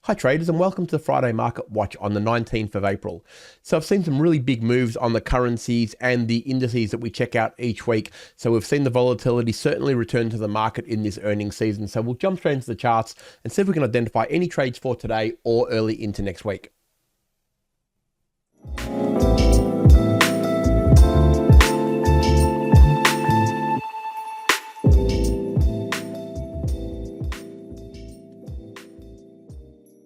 Hi traders, and welcome to the Friday Market Watch on the 19th of April. So I've seen some really big moves on the currencies and the indices that we check out each week. So we've seen the volatility certainly return to the market in this earnings season. So we'll jump straight into the charts and see if we can identify any trades for today or early into next week.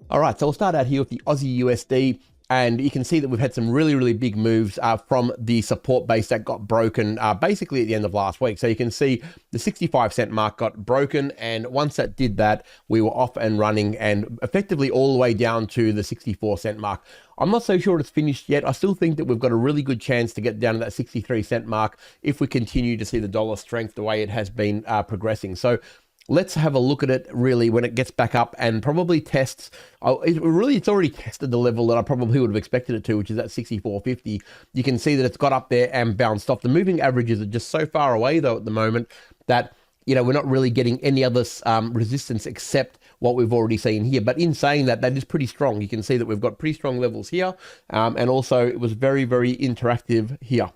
All right, so we'll start out here with the Aussie USD, and you can see that we've had some really big moves from the support base that got broken basically at the end of last week. So you can see the 65-cent mark got broken, and once that did that, we were off and running and effectively all the way down to the 64-cent mark. I'm not so sure it's finished yet. I still think that we've got a really good chance to get down to that 63-cent mark if we continue to see the dollar strength the way it has been progressing. So let's have a look at it really when it gets back up and probably tests. It's already tested the level that I probably would have expected it to, which is at 64.50. You can see that it's got up there and bounced off. The moving averages are just so far away though at the moment that, you know, we're not really getting any other resistance except what we've already seen here. But in saying that, that is pretty strong. You can see that we've got pretty strong levels here. And also it was very interactive here.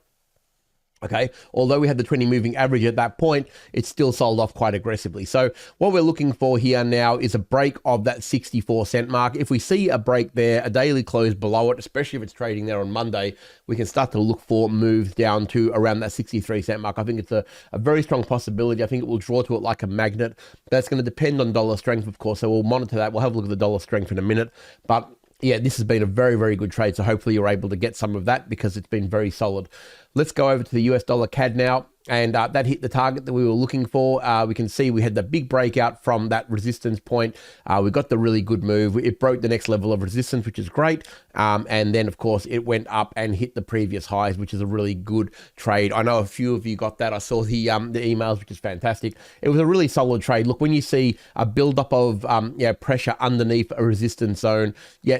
Okay, although we had the 20 moving average at that point, it's still sold off quite aggressively. So what we're looking for here now is a break of that 64-cent mark. If we see a break there, a daily close below it, especially if it's trading there on Monday, we can start to look for moves down to around that 63-cent mark. I think it's a very strong possibility. I think it will draw to it like a magnet. That's going to depend on dollar strength, of course, so we'll monitor that. We'll have a look at the dollar strength in a minute. But yeah, this has been a very good trade, so hopefully you're able to get some of that because it's been very solid. Let's go over to the US dollar CAD now, and that hit the target that we were looking for. We can see we had the big breakout from that resistance point. We got the really good move. It broke the next level of resistance, which is great. And then, of course, it went up and hit the previous highs, which is a really good trade. I know a few of you got that. I saw the emails, which is fantastic. It was a really solid trade. Look, when you see a buildup of pressure underneath a resistance zone,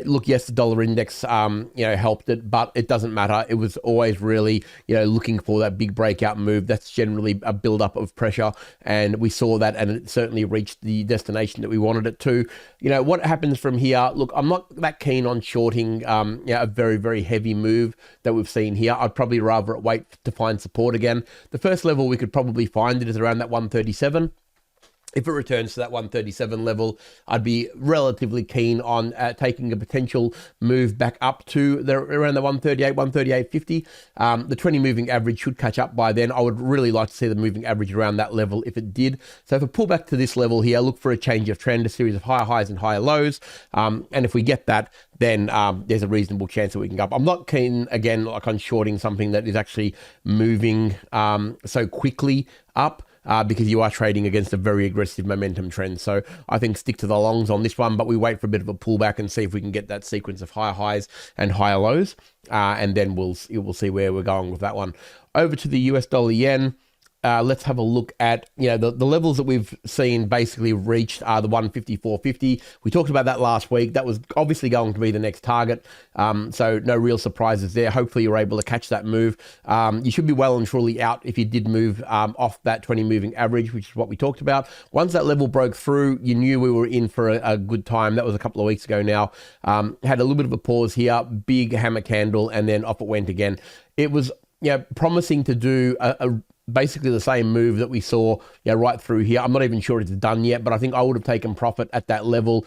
look, yes, the dollar index helped it, but it doesn't matter. It was always really looking for that big breakout move. That's generally a buildup of pressure, and we saw that, and it certainly reached the destination that we wanted it to. What happens from here? Look, I'm not that keen on shorting a very heavy move that we've seen here. I'd probably rather wait to find support again. The first level we could probably find it is around that 137. If it returns to that 137 level, I'd be relatively keen on taking a potential move back up to around the 138, 138.50. The 20 moving average should catch up by then. I would really like to see the moving average around that level if it did. So if I pull back to this level here, look for a change of trend, a series of higher highs and higher lows. And if we get that, then there's a reasonable chance that we can go up. I'm not keen, again, like on shorting something that is actually moving so quickly up. Because you are trading against a very aggressive momentum trend. So I think stick to the longs on this one, but we wait for a bit of a pullback and see if we can get that sequence of higher highs and higher lows. And then we'll see where we're going with that one. Over to the US dollar yen. Let's have a look at, the levels that we've seen basically reached are the 154.50. We talked about that last week. That was obviously going to be the next target. So no real surprises there. Hopefully you're able to catch that move. You should be well and truly out if you did move off that 20 moving average, which is what we talked about. Once that level broke through, you knew we were in for a good time. That was a couple of weeks ago now. Had a little bit of a pause here, big hammer candle, and then off it went again. It was promising to do basically the same move that we saw right through here. I'm not even sure it's done yet, but I think I would have taken profit at that level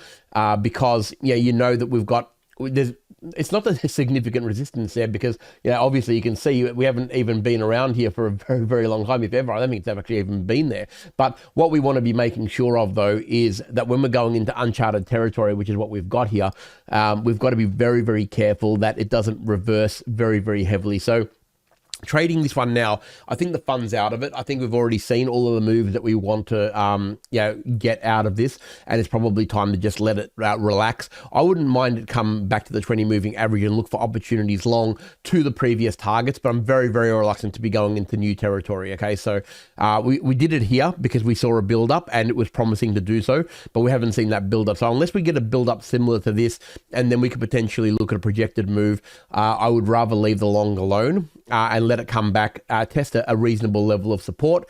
because that we've got it's not a significant resistance there because obviously you can see we haven't even been around here for a very long time, if ever. I don't think it's actually even been there. But what we want to be making sure of though is that when we're going into uncharted territory, which is what we've got here, we've got to be very careful that it doesn't reverse very heavily. So trading this one now, I think the fun's out of it. I think we've already seen all of the moves that we want to, get out of this, and it's probably time to just let it relax. I wouldn't mind it come back to the 20 moving average and look for opportunities long to the previous targets, but I'm very reluctant to be going into new territory. Okay, so we did it here because we saw a build up and it was promising to do so, but we haven't seen that build up. So unless we get a build up similar to this, and then we could potentially look at a projected move, I would rather leave the long alone and let it come back, test a reasonable level of support,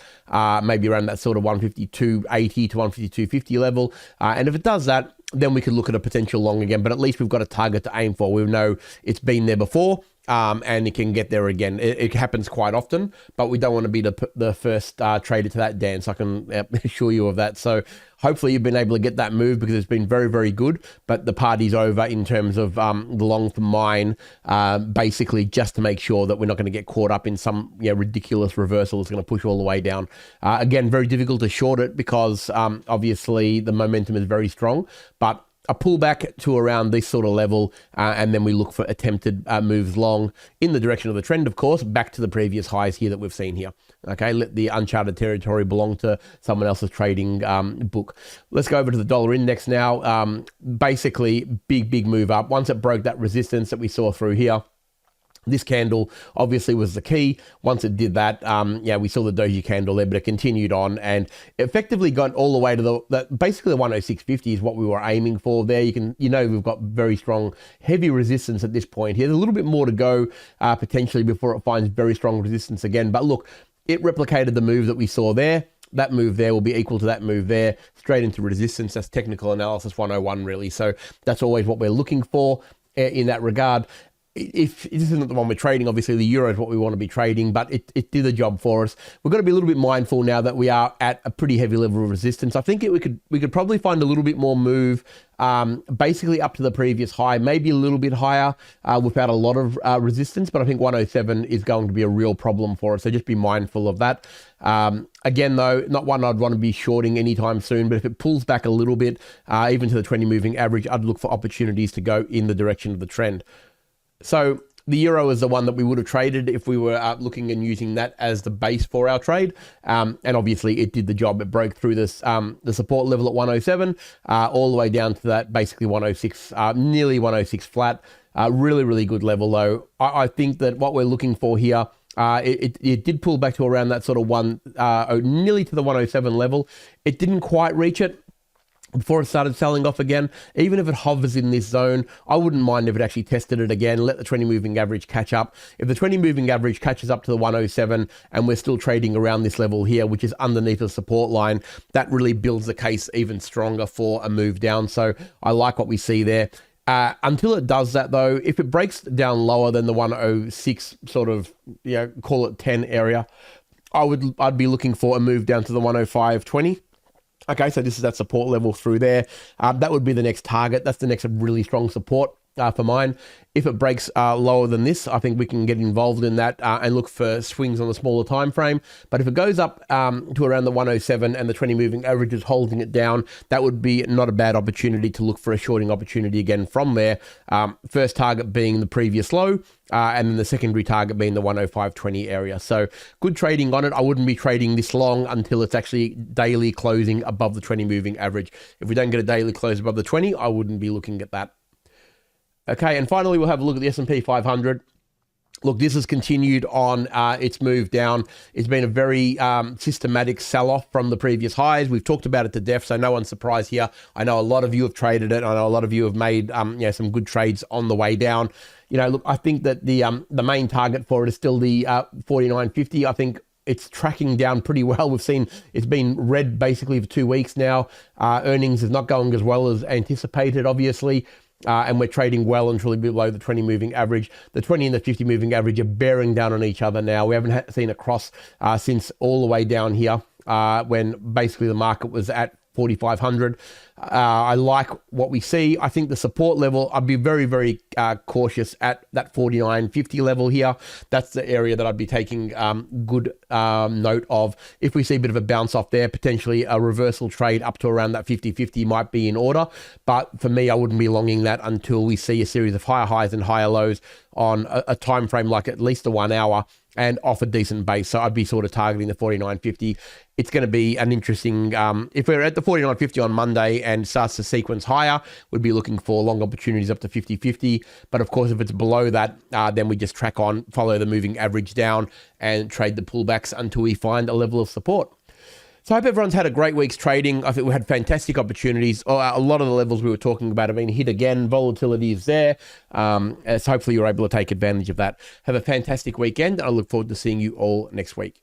maybe around that sort of 152.80 to 152.50 level. And if it does that, then we could look at a potential long again. But at least we've got a target to aim for. We know it's been there before. And it can get there again. It happens quite often, but we don't want to be the first trader to that dance. I can assure you of that. So hopefully you've been able to get that move because it's been very, very good. But the party's over in terms of the long for mine, basically just to make sure that we're not going to get caught up in some ridiculous reversal that's going to push all the way down. Again, very difficult to short it because obviously the momentum is very strong, but a pullback to around this sort of level, and then we look for attempted moves long in the direction of the trend, of course, back to the previous highs here that we've seen here. Okay, let the uncharted territory belong to someone else's trading book. Let's go over to the dollar index now. Basically, big move up. Once it broke that resistance that we saw through here, this candle obviously was the key. Once it did that, we saw the doji candle there, but it continued on and effectively got all the way to basically the 106.50 is what we were aiming for there. We've got very strong, heavy resistance at this point here. There's a little bit more to go potentially before it finds very strong resistance again. But look, it replicated the move that we saw there. That move there will be equal to that move there, straight into resistance. That's technical analysis 101 really. So that's always what we're looking for in that regard. If this isn't the one we're trading, obviously the euro is what we want to be trading, but it did the job for us. We've got to be a little bit mindful now that we are at a pretty heavy level of resistance. I think we could probably find a little bit more move, basically up to the previous high, maybe a little bit higher without a lot of resistance, but I think 107 is going to be a real problem for us, so just be mindful of that. Again, though, not one I'd want to be shorting anytime soon, but if it pulls back a little bit, even to the 20 moving average, I'd look for opportunities to go in the direction of the trend. So the euro is the one that we would have traded if we were looking and using that as the base for our trade. And obviously it did the job. It broke through this the support level at 107 all the way down to that basically 106, nearly 106 flat. Really good level though. I think that what we're looking for here, it did pull back to around that sort of nearly to the 107 level. It didn't quite reach it before it started selling off again. Even if it hovers in this zone, I wouldn't mind if it actually tested it again, let the 20 moving average catch up. If the 20 moving average catches up to the 107 and we're still trading around this level here, which is underneath the support line, that really builds the case even stronger for a move down. So I like what we see there. Until it does that though, if it breaks down lower than the 106 sort of, call it 10 area, I'd be looking for a move down to the 105.20. Okay, so this is that support level through there. That would be the next target. That's the next really strong support for mine. If it breaks lower than this, I think we can get involved in that and look for swings on the smaller time frame. But if it goes up to around the 107 and the 20 moving average is holding it down, that would be not a bad opportunity to look for a shorting opportunity again from there. First target being the previous low, and then the secondary target being the 105.20 area. So good trading on it. I wouldn't be trading this long until it's actually daily closing above the 20 moving average. If we don't get a daily close above the 20, I wouldn't be looking at that. Okay, and finally, we'll have a look at the S&P 500. Look, this has continued on its move down. It's been a very systematic sell-off from the previous highs. We've talked about it to death, so no one's surprised here. I know a lot of you have traded it. I know a lot of you have made some good trades on the way down. Look, I think that the main target for it is still the 49.50. I think it's tracking down pretty well. We've seen it's been red basically for 2 weeks now. Earnings is not going as well as anticipated, obviously. And we're trading well and truly below the 20 moving average. The 20 and the 50 moving average are bearing down on each other now. We haven't seen a cross since all the way down here when basically the market was at 4,500. I like what we see. I think the support level, I'd be very cautious at that 49.50 level here. That's the area that I'd be taking good note of. If we see a bit of a bounce off there, potentially a reversal trade up to around that 50.50 might be in order. But for me, I wouldn't be longing that until we see a series of higher highs and higher lows on a time frame like at least a 1 hour and off a decent base. So I'd be sort of targeting the 49.50. It's going to be an interesting, if we're at the 49.50 on Monday and starts to sequence higher, we'd be looking for long opportunities up to 50.50. But of course, if it's below that, then we just track on, follow the moving average down and trade the pullbacks until we find a level of support. So I hope everyone's had a great week's trading. I think we had fantastic opportunities. A lot of the levels we were talking about have been hit again. Volatility is there. So hopefully you're able to take advantage of that. Have a fantastic weekend. I look forward to seeing you all next week.